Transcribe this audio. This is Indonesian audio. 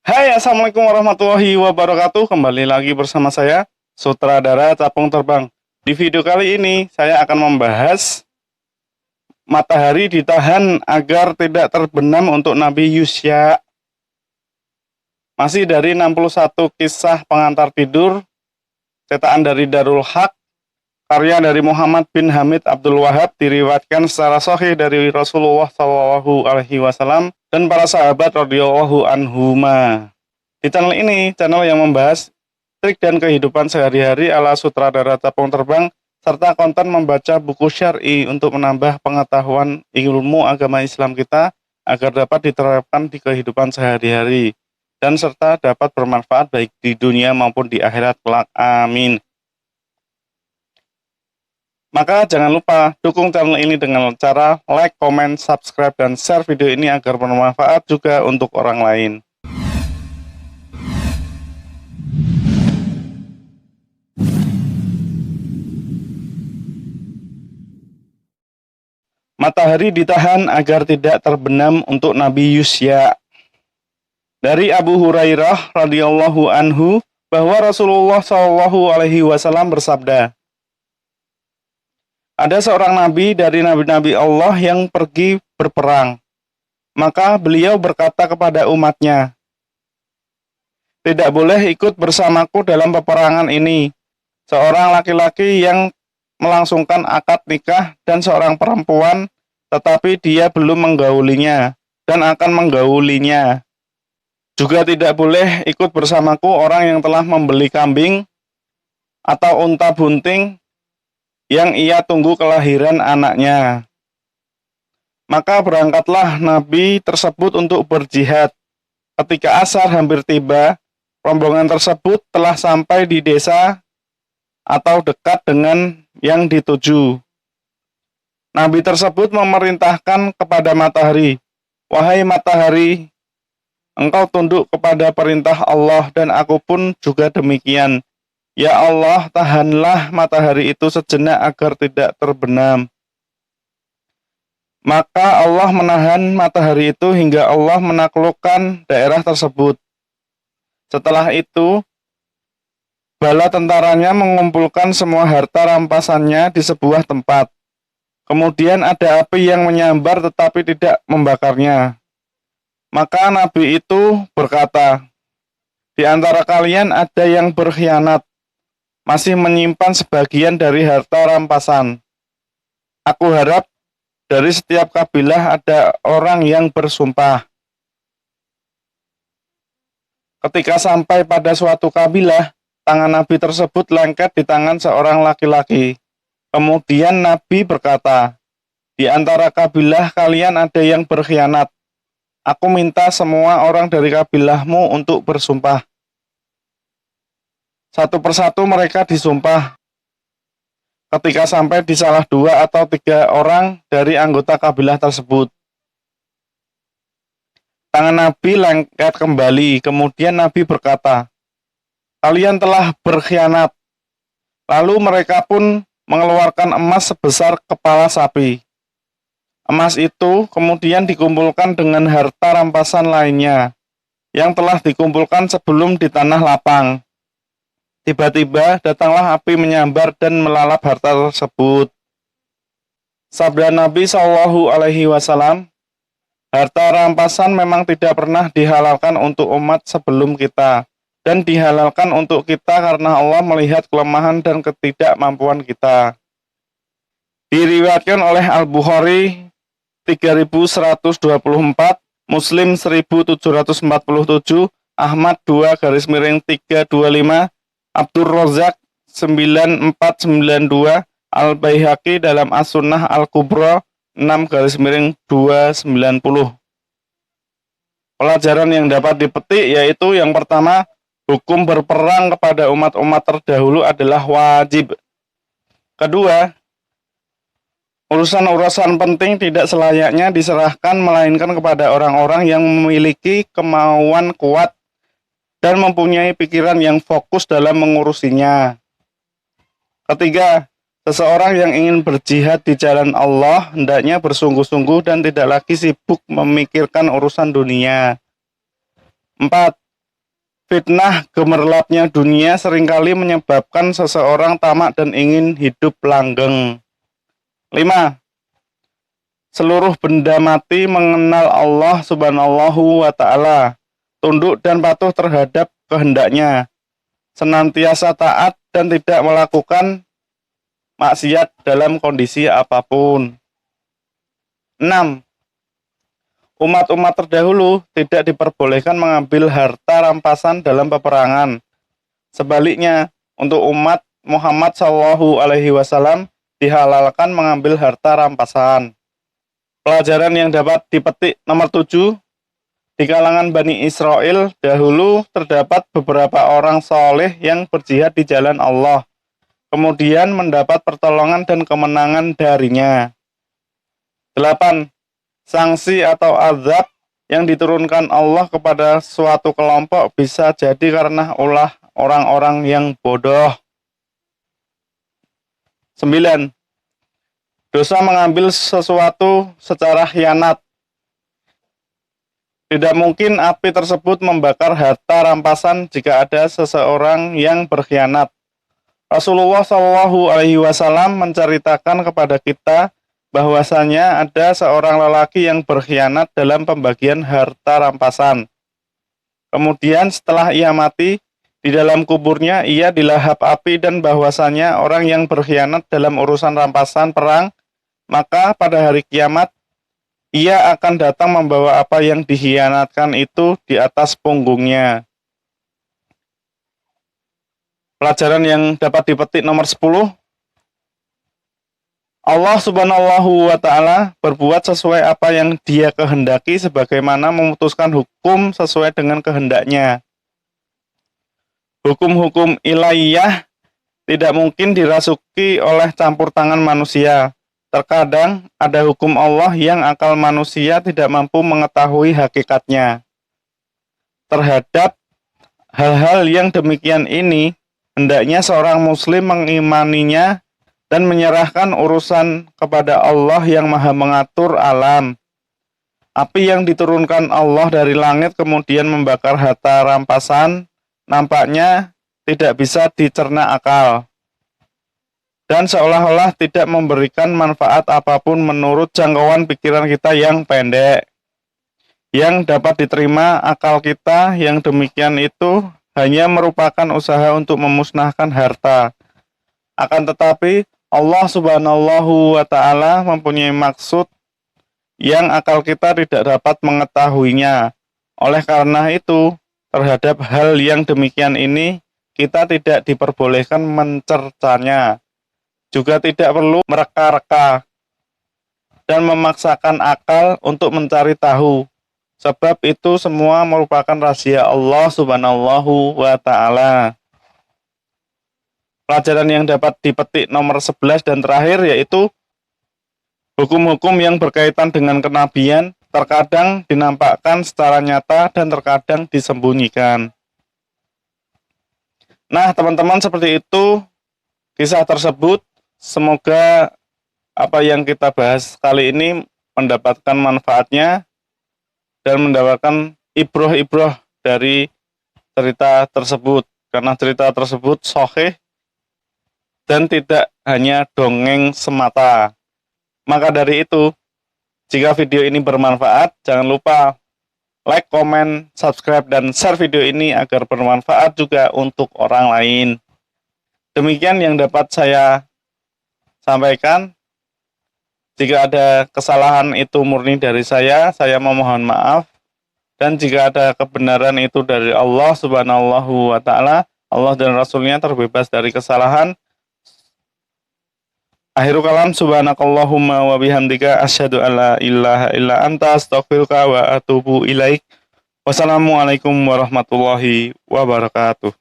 Hai, Assalamualaikum warahmatullahi wabarakatuh. Kembali lagi bersama saya, Sutradara Capung Terbang. Di video kali ini, saya akan membahas matahari ditahan agar tidak terbenam untuk Nabi Yusya. Masih dari 61 kisah pengantar tidur, cetakan dari Darul Haq, karya dari Muhammad bin Hamid Abdul Wahab, diriwayatkan secara sahih dari Rasulullah SAW dan para sahabat radhiyallahu anhuma. Di channel ini, channel yang membahas trik dan kehidupan sehari-hari ala sutradara capung terbang, serta konten membaca buku syar'i untuk menambah pengetahuan ilmu agama Islam kita agar dapat diterapkan di kehidupan sehari-hari dan serta dapat bermanfaat baik di dunia maupun di akhirat kelak. Amin. Maka jangan lupa dukung channel ini dengan cara like, comment, subscribe, dan share video ini agar bermanfaat juga untuk orang lain. Matahari ditahan agar tidak terbenam untuk Nabi Yusya. Dari Abu Hurairah radhiyallahu anhu bahwa Rasulullah SAW bersabda, ada seorang nabi dari nabi-nabi Allah yang pergi berperang. Maka beliau berkata kepada umatnya, tidak boleh ikut bersamaku dalam peperangan ini seorang laki-laki yang melangsungkan akad nikah dan seorang perempuan, tetapi dia belum menggaulinya dan akan menggaulinya. Juga tidak boleh ikut bersamaku orang yang telah membeli kambing atau unta bunting yang ia tunggu kelahiran anaknya. Maka berangkatlah Nabi tersebut untuk berjihad. Ketika asar hampir tiba, rombongan tersebut telah sampai di desa atau dekat dengan yang dituju. Nabi tersebut memerintahkan kepada matahari, wahai matahari, engkau tunduk kepada perintah Allah dan aku pun juga demikian. Ya Allah, tahanlah matahari itu sejenak agar tidak terbenam. Maka Allah menahan matahari itu hingga Allah menaklukkan daerah tersebut. Setelah itu, bala tentaranya mengumpulkan semua harta rampasannya di sebuah tempat. Kemudian ada api yang menyambar tetapi tidak membakarnya. Maka Nabi itu berkata, di antara kalian ada yang berkhianat, masih menyimpan sebagian dari harta rampasan. Aku harap dari setiap kabilah ada orang yang bersumpah. Ketika sampai pada suatu kabilah, tangan Nabi tersebut lengket di tangan seorang laki-laki. Kemudian Nabi berkata, di antara kabilah kalian ada yang berkhianat. Aku minta semua orang dari kabilahmu untuk bersumpah. Satu persatu mereka disumpah. Ketika sampai di salah 2 atau 3 orang dari anggota kabilah tersebut, tangan Nabi lengket kembali. Kemudian Nabi berkata, kalian telah berkhianat. Lalu mereka pun mengeluarkan emas sebesar kepala sapi. Emas itu kemudian dikumpulkan dengan harta rampasan lainnya yang telah dikumpulkan sebelum di tanah lapang. Tiba-tiba datanglah api menyambar dan melalap harta tersebut. Sabda Nabi SAW, harta rampasan memang tidak pernah dihalalkan untuk umat sebelum kita, dan dihalalkan untuk kita karena Allah melihat kelemahan dan ketidakmampuan kita. Diriwayatkan oleh Al-Bukhari 3124, Muslim 1747, Ahmad 2-325, Abdur Razak 9492, Al-Baihaqi dalam As-Sunnah Al-Kubra 6-290. Pelajaran yang dapat dipetik yaitu yang pertama, hukum berperang kepada umat-umat terdahulu adalah wajib. Kedua, urusan-urusan penting tidak selayaknya diserahkan melainkan kepada orang-orang yang memiliki kemauan kuat dan mempunyai pikiran yang fokus dalam mengurusinya. Ketiga, seseorang yang ingin berjihad di jalan Allah hendaknya bersungguh-sungguh dan tidak lagi sibuk memikirkan urusan dunia. 4. Fitnah gemerlapnya dunia seringkali menyebabkan seseorang tamak dan ingin hidup langgeng. 5. Seluruh benda mati mengenal Allah Subhanahu wa Ta'ala, tunduk dan patuh terhadap kehendaknya, senantiasa taat dan tidak melakukan maksiat dalam kondisi apapun. 6. Umat-umat terdahulu tidak diperbolehkan mengambil harta rampasan dalam peperangan. Sebaliknya, untuk umat Muhammad SAW dihalalkan mengambil harta rampasan. Pelajaran yang dapat dipetik nomor 7. Di kalangan Bani Israel dahulu terdapat beberapa orang soleh yang berjihad di jalan Allah, kemudian mendapat pertolongan dan kemenangan darinya. 8. Sanksi atau azab yang diturunkan Allah kepada suatu kelompok bisa jadi karena ulah orang-orang yang bodoh. 9. Dosa mengambil sesuatu secara khianat. Tidak mungkin api tersebut membakar harta rampasan jika ada seseorang yang berkhianat. Rasulullah SAW menceritakan kepada kita bahwasanya ada seorang lelaki yang berkhianat dalam pembagian harta rampasan. Kemudian setelah ia mati, di dalam kuburnya ia dilahap api, dan bahwasanya orang yang berkhianat dalam urusan rampasan perang, maka pada hari kiamat ia akan datang membawa apa yang dikhianatkan itu di atas punggungnya. Pelajaran yang dapat dipetik nomor 10. Allah Subhanahu wa Ta'ala berbuat sesuai apa yang Dia kehendaki, sebagaimana memutuskan hukum sesuai dengan kehendaknya. Hukum-hukum ilahiyah tidak mungkin dirasuki oleh campur tangan manusia. Terkadang ada hukum Allah yang akal manusia tidak mampu mengetahui hakikatnya. Terhadap hal-hal yang demikian ini, hendaknya seorang muslim mengimaninya dan menyerahkan urusan kepada Allah yang Maha mengatur alam. Api yang diturunkan Allah dari langit kemudian membakar harta rampasan nampaknya tidak bisa dicerna akal, dan seolah-olah tidak memberikan manfaat apapun menurut jangkauan pikiran kita yang pendek. Yang dapat diterima akal kita yang demikian itu hanya merupakan usaha untuk memusnahkan harta. Akan tetapi Allah Subhanahu wa Ta'ala mempunyai maksud yang akal kita tidak dapat mengetahuinya. Oleh karena itu, terhadap hal yang demikian ini, kita tidak diperbolehkan mencercanya. Juga tidak perlu mereka-reka dan memaksakan akal untuk mencari tahu, sebab itu semua merupakan rahasia Allah Subhanahu wa Ta'ala. Pelajaran yang dapat dipetik nomor 11 dan terakhir yaitu hukum-hukum yang berkaitan dengan kenabian terkadang dinampakkan secara nyata dan terkadang disembunyikan. Nah, teman-teman, seperti itu kisah tersebut. Semoga apa yang kita bahas kali ini mendapatkan manfaatnya dan mendapatkan ibroh-ibroh dari cerita tersebut, karena cerita tersebut sahih dan tidak hanya dongeng semata. Maka dari itu, jika video ini bermanfaat, jangan lupa like, komen, subscribe, dan share video ini agar bermanfaat juga untuk orang lain. Demikian yang dapat saya sampaikan. Jika ada kesalahan itu murni dari saya memohon maaf. Dan jika ada kebenaran itu dari Allah Subhanahu wa Ta'ala, Allah dan Rasulnya terbebas dari kesalahan. Akhirul kalam, subhanakallahumma wa bihamdika asyhadu alla ilaha illa anta astaghfiruka wa atubu ilaik. Wassalamualaikum warahmatullahi wabarakatuh.